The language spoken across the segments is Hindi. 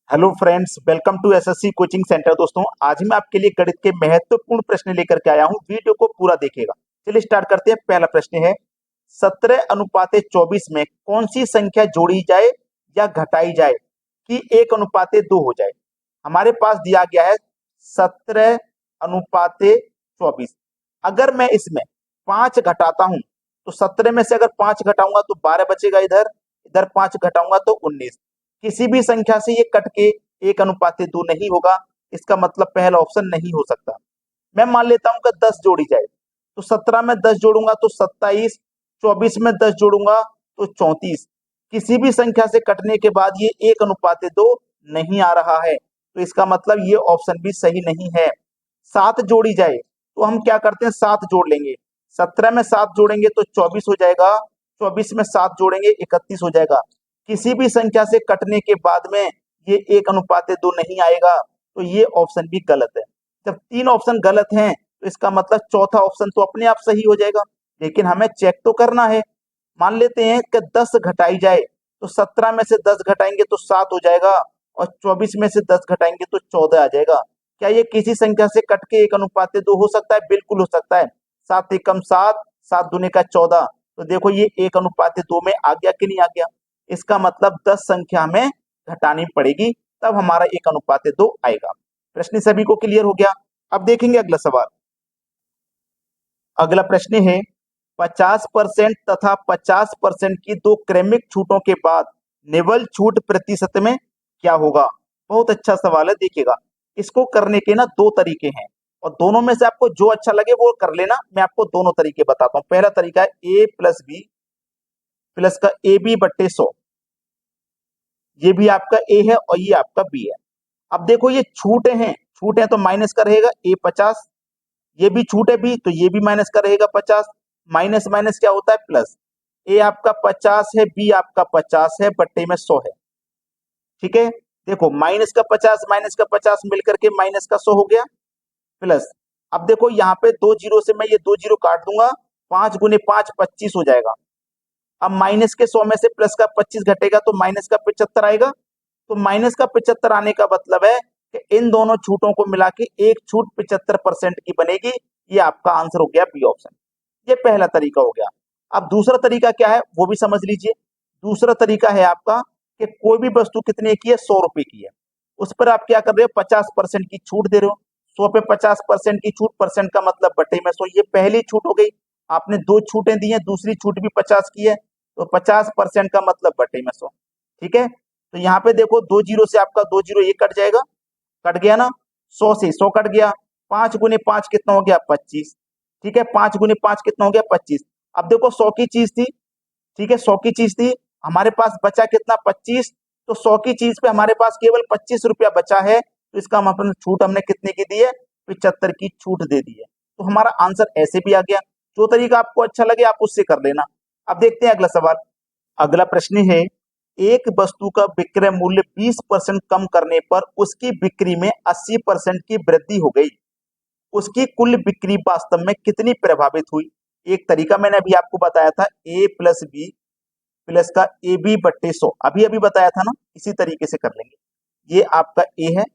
Hello friends, welcome to SSC coaching centre. दोस्तों, आज मैं आपके लिए गणित के महत्वपूर्ण प्रश्न लेकर के आया हूं। वीडियो को पूरा देखिएगा। चलिए स्टार्ट करते हैं। पहला प्रश्न है, 17:24 में कौन सी संख्या जोड़ी जाए या घटाई जाए कि 1:2 हो जाए। हमारे पास दिया गया है 17:24। अगर मैं इसमें 5 घटाता हूं तो 17 में से अगर 5 घटाऊंगा तो 12 बचेगा। इधर इधर 5 घटाऊंगा तो 19। किसी भी संख्या से ये कट के 1:2 नहीं होगा। इसका मतलब पहला ऑप्शन नहीं हो सकता। मैं मान लेता हूं कि 10 जोड़ी जाए तो 17 में 10 जोड़ूंगा तो 27, 24 में 10 जोड़ूंगा तो 34। किसी भी संख्या से कटने के बाद ये 1:2 नहीं आ रहा है, तो इसका मतलब ये ऑप्शन भी सही नहीं है। 7 जोड़ी जाए तो हम क्या करते हैं, 7 जोड़ लेंगे। 17 में 7 जोड़ेंगे तो 24 हो जाएगा। 24 में 7 जोड़ेंगे 31 हो जाएगा। किसी भी संख्या से कटने के बाद में ये 1:2 नहीं आएगा, तो ये ऑप्शन भी गलत है। जब 3 ऑप्शन गलत हैं तो इसका मतलब चौथा ऑप्शन तो अपने आप सही हो जाएगा, लेकिन हमें चेक तो करना है। मान लेते हैं कि 10 घटाई जाए तो 17 में से 10 घटाएंगे तो 7 हो जाएगा, और 24 में से 10 घटाएंगे तो 14 आ जाएगा। क्या ये किसी संख्या से कट के 1:2 हो सकता है? बिल्कुल हो सकता है। 7 एकम 7, 7 दूनी का 14। तो देखो ये 1:2 में आ गया कि नहीं आ गया। इसका मतलब 10 संख्या में घटानी पड़ेगी, तब हमारा 1:2 आएगा। प्रश्न सभी को क्लियर हो गया। अब देखेंगे अगला सवाल। अगला प्रश्न है, 50% तथा 50% की दो क्रमिक छूटों के बाद निवल छूट प्रतिशत में क्या होगा। बहुत अच्छा सवाल है। देखिएगा, इसको करने के ना दो तरीके हैं, और दोनों में से आपको जो अच्छा लगे वो कर लेना। मैं आपको दोनों तरीके बताता हूं। पहला तरीका है a प्लस बी प्लस का AB/100। ये भी आपका ए है और ये आपका बी है। अब देखो ये छूटे हैं, छूट है तो माइनस का रहेगा A 50। ये भी छूट है बी, तो ये भी माइनस का रहेगा 50। माइनस माइनस क्या होता है प्लस। ए आपका 50 है, बी आपका 50 है, बट्टे में 100 है। ठीक है, देखो माइनस का 50 मिलकर के माइनस का 100 हो गया, प्लस। अब देखो यहाँ पे 2 जीरो से मैं ये 2 जीरो काट दूंगा। 5 गुने 5 25 हो जाएगा। अब माइनस के 100 में से प्लस का 25 घटेगा तो माइनस का 75 आएगा। तो माइनस का 75 आने का मतलब है कि इन दोनों छूटों को मिला के एक छूट 75% की बनेगी। ये आपका आंसर हो गया बी ऑप्शन। ये पहला तरीका हो गया। अब दूसरा तरीका क्या है वो भी समझ लीजिए। दूसरा तरीका है आपका कि कोई भी वस्तु कितने की है, 100 रुपए की है। उस पर आप क्या कर रहे हो, 50% की छूट दे रहे हो। 100 पे 50% की छूट, परसेंट का मतलब बटे में 100। ये पहली छूट हो गई। आपने दो छूटें दी हैं, दूसरी छूट भी 50 की है, तो 50% का मतलब बटे में 100। ठीक है, तो यहाँ पे देखो 2 जीरो से आपका 2 जीरो ये कट जाएगा, कट गया ना। 100 से 100 कट गया। 5 गुने 5 कितना हो गया, 25। ठीक है, 5 गुने 5 कितना हो गया, 25। अब देखो 100 की चीज थी। ठीक है, 100 की चीज थी, हमारे पास बचा कितना, 25। तो 100 की चीज पे हमारे पास केवल 25 रुपया बचा है, तो इसका मतलब छूट हमने कितने की दी है, 75 की छूट दे दी है। तो हमारा आंसर ऐसे भी आ गया। जो तरीका आपको अच्छा लगे आप उससे कर लेना। अब देखते हैं अगला सवाल। अगला प्रश्न है, एक वस्तु का विक्रय मूल्य 20% कम करने पर उसकी बिक्री में 80% की वृद्धि हो गई। उसकी कुल बिक्री वास्तव में कितनी प्रभावित हुई। एक तरीका मैंने अभी आपको बताया था, ए प्लस बी प्लस का AB/100। अभी अभी बताया था ना, इसी तरीके से कर लेंगे। ये आपका ए है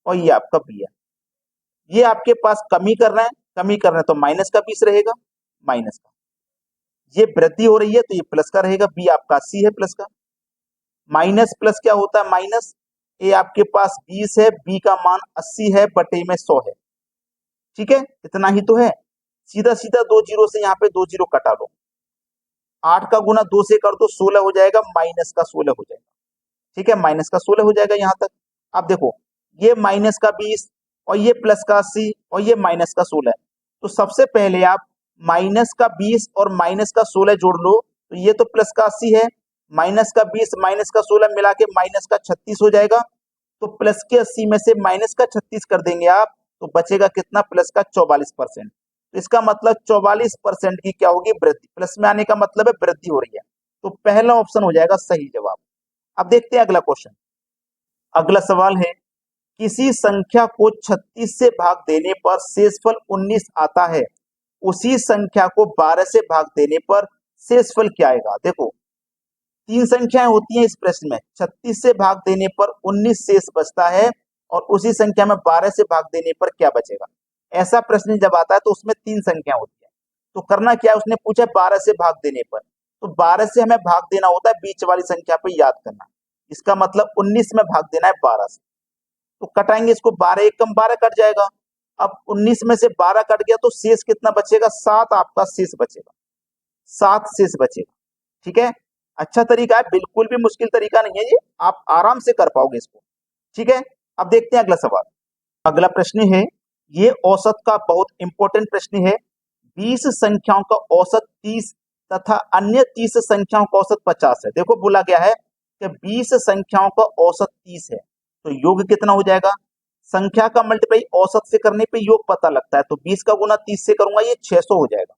और ये आपका बी है। ये आपके पास कमी कर रहे हैं, कमी कर रहे हैं तो माइनस का 20 रहेगा, माइनस का। ये वृद्धि हो रही है तो ये प्लस का रहेगा, बी आपका 80 है प्लस का। माइनस प्लस क्या होता है, माइनस। ए आपके पास 20 है, बी का मान 80 है, बटे में 100 है। ठीक है, इतना ही तो है। सीधा सीधा 2 जीरो से यहाँ पे 2 जीरो कटा लो। 8 का गुना 2 से कर दो, 16 हो जाएगा, माइनस का 16 हो जाएगा। ठीक है, माइनस का 16 हो जाएगा यहाँ तक। अब देखो, ये माइनस का 20 और ये प्लस का 80 और ये माइनस का 16। तो सबसे पहले आप माइनस का 20 और माइनस का 16 जोड़ लो, तो ये तो प्लस का 80 है। माइनस का 20 माइनस का 16 मिला के माइनस का 36 हो जाएगा। तो प्लस के 80 में से माइनस का 36 कर देंगे आप, तो बचेगा कितना, प्लस का 44%। तो इसका मतलब 44% की क्या होगी, वृद्धि। प्लस में आने का मतलब है वृद्धि हो रही है। तो पहला ऑप्शन हो जाएगा सही जवाब। अब देखते हैं अगला क्वेश्चन। अगला सवाल है, किसी संख्या को 36 से भाग देने पर शेषफल 19 आता है। उसी संख्या को 12 से भाग देने पर शेषफल क्या आएगा। देखो, तीन संख्याएं होती हैं इस प्रश्न में। 36 से भाग देने पर 19 शेष बचता है और उसी संख्या में 12 से भाग देने पर क्या बचेगा। ऐसा प्रश्न जब आता है तो उसमें तीन संख्या होती है। तो करना क्या है, उसने पूछा 12 से भाग देने पर, तो 12 से हमें भाग देना होता है बीच वाली संख्या पर, याद करना। इसका मतलब 19 में भाग देना है 12 से। तो कटाएंगे इसको, 12 एक कम 12 कट जाएगा। अब 19 में से 12 कट गया तो शेष कितना बचेगा, 7 आपका शेष बचेगा, 7 शेष बचेगा। ठीक है, अच्छा तरीका है, बिल्कुल भी मुश्किल तरीका नहीं है ये, आप आराम से कर पाओगे इसको। ठीक है, अब देखते हैं अगला सवाल। अगला प्रश्न है, ये औसत का बहुत इंपॉर्टेंट प्रश्न है। 20 संख्याओं का औसत 30 तथा अन्य 30 संख्याओं का औसत 50 है। देखो बोला गया है कि 20 संख्याओं का औसत 30 है, तो योग कितना हो जाएगा। संख्या का मल्टीप्लाई औसत से करने पे योग पता लगता है, तो 20 का गुना 30 से करूंगा, ये 600 हो जाएगा।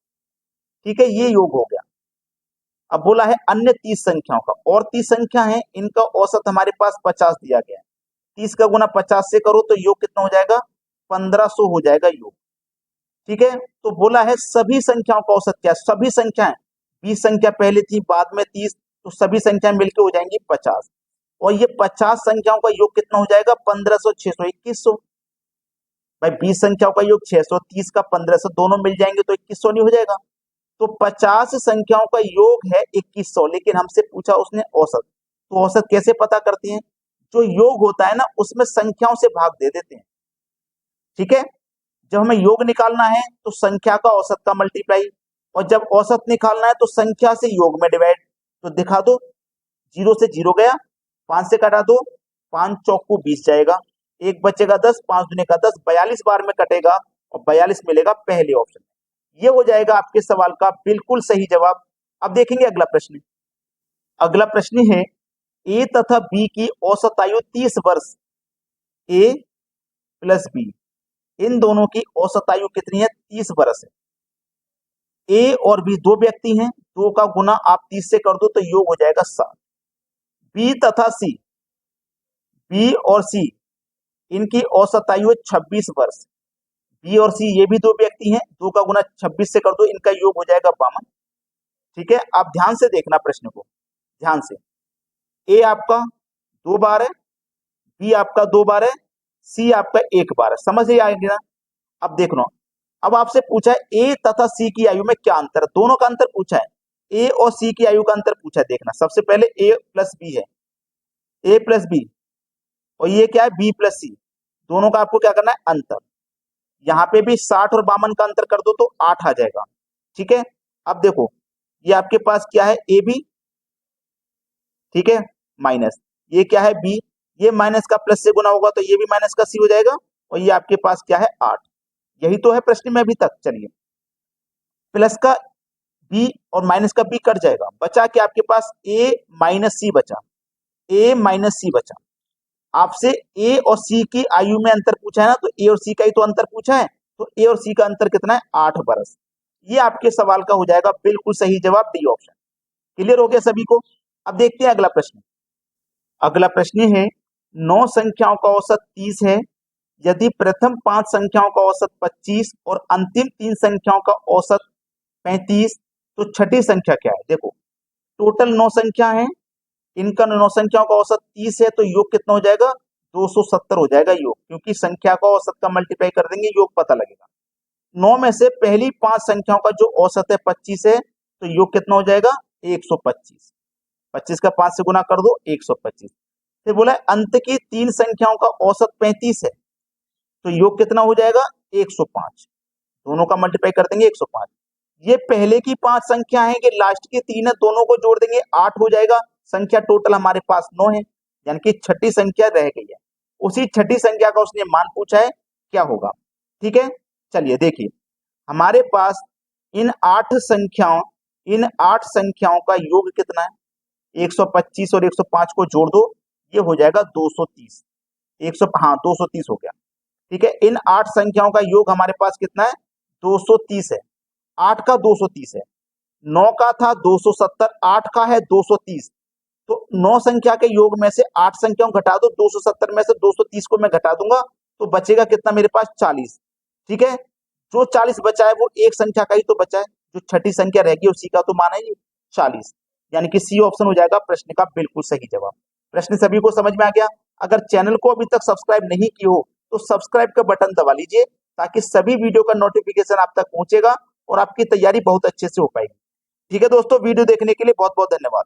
ठीक है, ये योग हो गया। अब बोला है अन्य 30 संख्याओं का, और 30 संख्या है, इनका औसत हमारे पास 50 दिया गया है। 30 का गुना 50 से करो तो योग कितना हो जाएगा, 1500 हो जाएगा योग। ठीक है, तो बोला है सभी संख्याओं का औसत क्या है, सभी संख्याएं, 20 संख्या पहले थी बाद में 30, तो सभी संख्याएं मिलकर हो जाएंगी 50, और ये 50 संख्याओं का योग कितना हो जाएगा, 1500, 600, 2100। भाई 20 संख्याओं का योग 600, 30 का 1500, दोनों मिल जाएंगे तो 2100 नहीं हो जाएगा। तो 50 संख्याओं का योग है 2100, लेकिन हमसे पूछा उसने औसत, तो औसत कैसे पता करते हैं, जो योग होता है ना उसमें संख्याओं से भाग दे देते हैं। ठीक है, जब हमें योग निकालना है तो संख्या का औसत का मल्टीप्लाई, और जब औसत निकालना है तो संख्या से योग में डिवाइड। तो दिखा दो, 0 से 0 गया, 5 से कटा दो, 5 चौको 20 जाएगा, एक बचेगा 10, 5 दूने का 10, 42 बार में कटेगा और 42 मिलेगा पहले ऑप्शन में। ये हो जाएगा आपके सवाल का बिल्कुल सही जवाब। अब देखेंगे अगला प्रश्न। अगला प्रश्न है, ए तथा बी की औसत आयु 30 वर्ष, ए प्लस बी, इन दोनों की औसत आयु कितनी है, 30 वर्ष है। ए और बी दो व्यक्ति हैं, दो का गुना आप 30 से कर दो तो योग हो जाएगा 7। बी तथा सी, बी और सी, इनकी औसत आयु है 26 वर्ष। बी और सी ये भी दो व्यक्ति हैं, दो का गुना 26 से कर दो, इनका योग हो जाएगा 52। ठीक है, आप ध्यान से देखना प्रश्न को, ध्यान से। ए आपका 2 बार है, बी आपका 2 बार है, सी आपका 1 बार है, समझ ही आएगी ना। अब देख लो, अब आपसे पूछा है ए तथा सी की आयु में क्या अंतर है, दोनों का अंतर पूछा है, ए और सी की आयु का अंतर पूछा है। देखना सबसे पहले ए प्लस बी है, ए प्लस बी, और ये क्या है, बी प्लस सी, दोनों का आपको क्या करना है, अंतर। यहाँ पे भी 60 और 52 का अंतर कर दो तो 8 आ जाएगा। ठीक है, अब देखो ये आपके पास क्या है, ए बी, ठीक है, माइनस ये क्या है, बी, ये माइनस का प्लस से गुना होगा तो ये भी माइनस का सी हो जाएगा, और ये आपके पास क्या है, 8। यही तो है प्रश्न में अभी तक। चलिए, प्लस का बी और माइनस का बी कट जाएगा, बचा क्या आपके पास, ए माइनस सी बचा, ए माइनस सी बचा। आपसे ए और सी की आयु में अंतर पूछा है ना, तो ए और सी का ही तो अंतर पूछा है, तो ए और सी का अंतर कितना है, 8 बरस। ये आपके सवाल का हो जाएगा बिल्कुल सही जवाब, डी ऑप्शन। क्लियर हो गया सभी को। अब देखते हैं अगला प्रश्न। अगला प्रश्न है, 9 संख्याओं का औसत 30 है, यदि प्रथम 5 संख्याओं का औसत 25 और अंतिम 3 संख्याओं का औसत 35, तो छठी संख्या क्या है। देखो टोटल 9 संख्या है, इनका 9 संख्याओं का औसत 30 है, तो योग कितना हो जाएगा, 270 हो जाएगा योग, क्योंकि संख्या का औसत का मल्टीप्लाई कर देंगे, योग पता लगेगा। 9 में से पहली 5 संख्याओं का जो औसत है 25 है, तो योग कितना हो जाएगा, 125। 25 का 5 से गुना कर दो, 125। फिर बोला अंत की 3 संख्याओं का औसत 35 है, तो योग कितना हो जाएगा, 105। दोनों का मल्टीप्लाई कर देंगे 105। ये पहले की 5 संख्या है कि लास्ट की 3 है, दोनों को जोड़ देंगे 8 हो जाएगा। संख्या टोटल हमारे पास 9 है, यानी कि छठी संख्या रह गई है। उसी छठी संख्या का उसने मान पूछा है, क्या होगा। ठीक है, चलिए देखिए, हमारे पास इन 8 संख्याओं का योग कितना है, 125 और 105 को जोड़ दो, ये हो जाएगा 230। 100, हाँ 230 हो गया। ठीक है, इन 8 संख्याओं का योग हमारे पास कितना है, 230 है। 8 का 230 है, 9 का था 270, 8 का है 230। तो 9 संख्या के योग में से 8 संख्याओं घटा दो, 270 में से 230 को मैं घटा दूंगा, तो बचेगा कितना मेरे पास, 40। ठीक है, जो 40 बचा है वो एक संख्या का ही तो बचा है, जो छठी संख्या रहेगी उसी का तो मान है ये 40। यानी कि सी ऑप्शन हो जाएगा प्रश्न का बिल्कुल सही जवाब। प्रश्न सभी को समझ में आ गया? अगर चैनल को अभी तक सब्सक्राइब नहीं की हो तो सब्सक्राइब का बटन दबा लीजिए, ताकि सभी वीडियो का नोटिफिकेशन आप तक पहुंचेगा और आपकी तैयारी बहुत अच्छे से हो पाएगी। ठीक है दोस्तों, वीडियो देखने के लिए बहुत बहुत धन्यवाद।